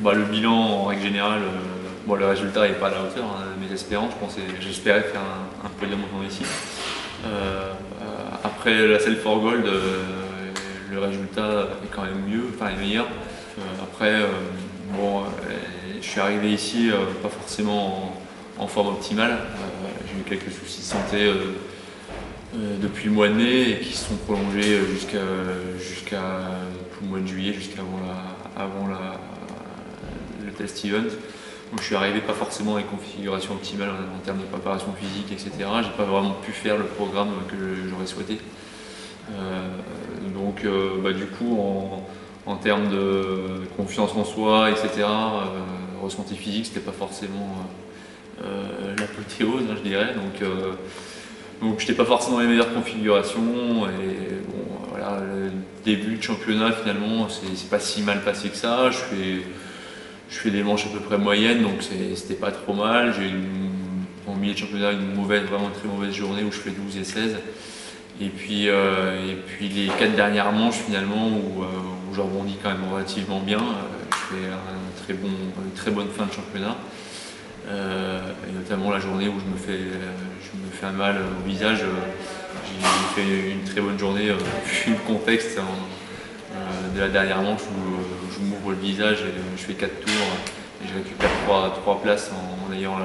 Le bilan, en règle générale, le résultat n'est pas à la hauteur de mes espérances. J'espérais faire un podium en temps ici. Après la Self for Gold, le résultat est quand même mieux, est meilleur. Je suis arrivé ici pas forcément en forme optimale. J'ai eu quelques soucis de santé depuis le mois de mai et qui se sont prolongés jusqu'à tout le mois de juillet, avant le test event. Donc je suis arrivé pas forcément avec configuration optimale en termes de préparation physique, etc. J'ai pas vraiment pu faire le programme que j'aurais souhaité. Du coup, en termes de confiance en soi, etc., ressenti physique, c'était pas forcément l'apothéose, je dirais. Donc j'étais pas forcément dans les meilleures configurations. Et le début de championnat, finalement, c'est pas si mal passé que ça. Je fais des manches à peu près moyennes, donc c'était pas trop mal. J'ai eu en milieu de championnat vraiment une très mauvaise journée où je fais 12 et 16. Et puis les 4 dernières manches finalement où je rebondis quand même relativement bien. Je fais une très bonne fin de championnat. Et notamment la journée où je me fais un mal au visage. J'ai fait une très bonne journée vu le contexte de la dernière manche où je m'ouvre le visage et je fais 4 tours et je récupère 3 places en ayant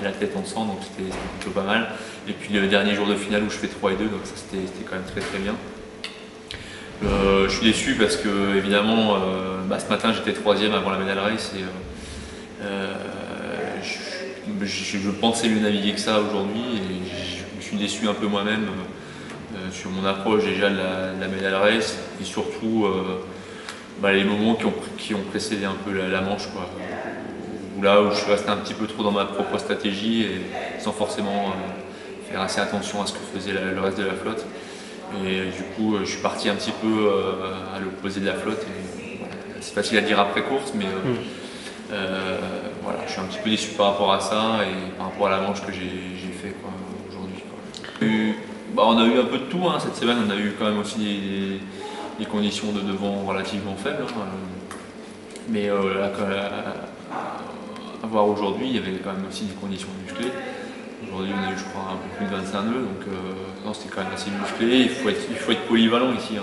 la tête en sang, donc c'était plutôt pas mal. Et puis le dernier jour de finale où je fais 3 et 2, donc ça c'était quand même très très bien. Je suis déçu parce que évidemment ce matin j'étais 3e avant la medal race et je pensais mieux naviguer que ça aujourd'hui et je me suis déçu un peu moi-même sur mon approche déjà de la medal race et surtout les moments qui ont précédé un peu la manche, quoi. Où je suis resté un petit peu trop dans ma propre stratégie et sans forcément faire assez attention à ce que faisait le reste de la flotte. Et du coup, je suis parti un petit peu à l'opposé de la flotte. C'est facile à dire après course, mais je suis un petit peu déçu par rapport à ça et par rapport à la manche que j'ai fait aujourd'hui. On a eu un peu de tout cette semaine. On a eu quand même aussi des conditions de vent relativement faibles. Mais à voir aujourd'hui, il y avait quand même aussi des conditions musclées. Aujourd'hui, on a eu, je crois, un peu plus de 25 nœuds, donc c'était quand même assez musclé. Il faut être polyvalent ici.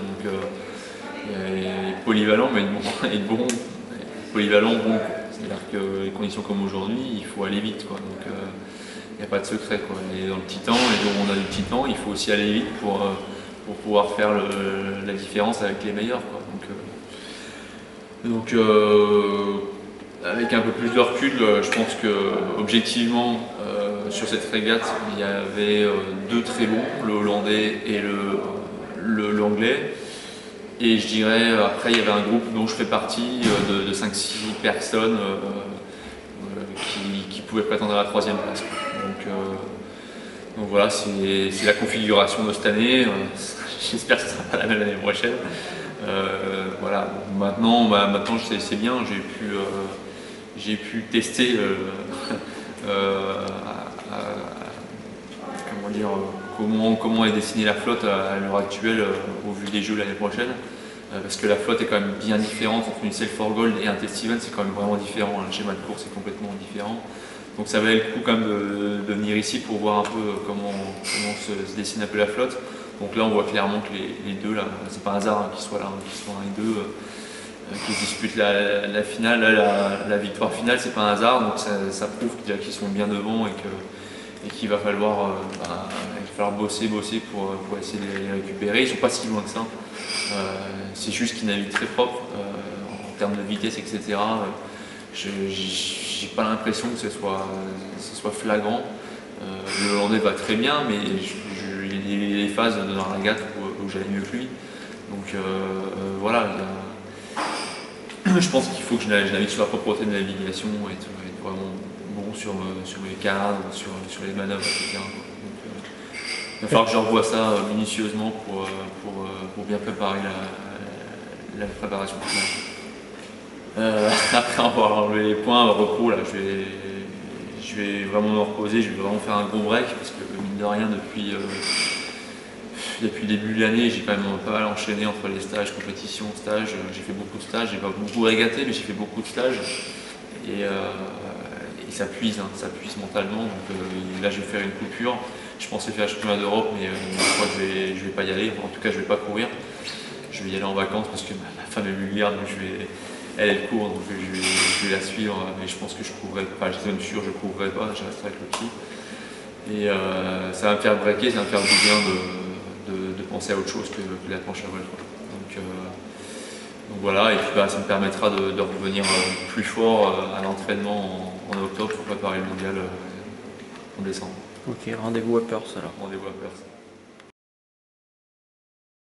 Polyvalent, mais être bon. Polyvalent, bon. C'est-à-dire que les conditions comme aujourd'hui, il faut aller vite, quoi. Donc il n'y a pas de secret, quoi. Et dans le petit temps, et donc on a du petit temps, il faut aussi aller vite pour pouvoir faire la différence avec les meilleurs, quoi. Avec un peu plus de recul, je pense que objectivement sur cette régate, il y avait 2 très bons, le hollandais et l'anglais. Et je dirais après il y avait un groupe dont je fais partie de 5-6 personnes qui pouvaient prétendre à la 3e place. Donc voilà, c'est la configuration de cette année. J'espère que ce ne sera pas la même l'année prochaine. Maintenant c'est bien, j'ai pu tester comment est dessinée la flotte à l'heure actuelle au vu des jeux l'année prochaine. Parce que la flotte est quand même bien différente entre une Self for Gold et un test event, c'est quand même vraiment différent. Le schéma de course est complètement différent. Donc ça valait le coup quand même de venir ici pour voir un peu comment se dessine un peu la flotte. Donc là on voit clairement que les deux, là, c'est pas un hasard qu'ils soient là, qu'ils soient un et deux, qui disputent la finale. Là, la victoire finale, c'est pas un hasard, donc ça prouve qu'ils sont bien devant et qu'il va falloir, bosser pour essayer de les récupérer. Ils sont pas si loin que ça. C'est juste qu'ils naviguent très propre en termes de vitesse, etc. J'ai pas l'impression que ce soit flagrant. Le Hollandais va très bien, mais il y a des phases dans la régate où j'allais mieux que lui. Donc je pense qu'il faut que je navigue sur la propreté de navigasation et être vraiment bon sur les cadres, sur les manœuvres, etc. Il va falloir que je revoie ça minutieusement pour bien préparer la préparation finale. Après avoir enlevé les points, repos, là, je vais vraiment me reposer, je vais vraiment faire un gros break parce que mine de rien depuis le début de l'année, j'ai quand même pas mal enchaîné entre les stages, compétitions, stages. J'ai fait beaucoup de stages, j'ai pas beaucoup régaté, mais j'ai fait beaucoup de stages. Et ça puise, hein, ça puise mentalement. Donc là, je vais faire une coupure. Je pensais faire le championnat d'Europe, mais je crois que je vais pas y aller. En tout cas, je vais pas courir. Je vais y aller en vacances parce que ma femme est bulgare, donc elle court, donc je vais la suivre. Mais je pense que je courrai pas, je suis même sûr, je courrai pas, je resterai avec le pied. Et ça va me faire breaker, ça va me faire du bien de penser à autre chose que la planche à voile. Donc voilà, et puis ça me permettra de revenir plus fort à l'entraînement en octobre pour préparer le mondial en décembre. Ok, rendez-vous à Perth alors. Rendez-vous à Perth.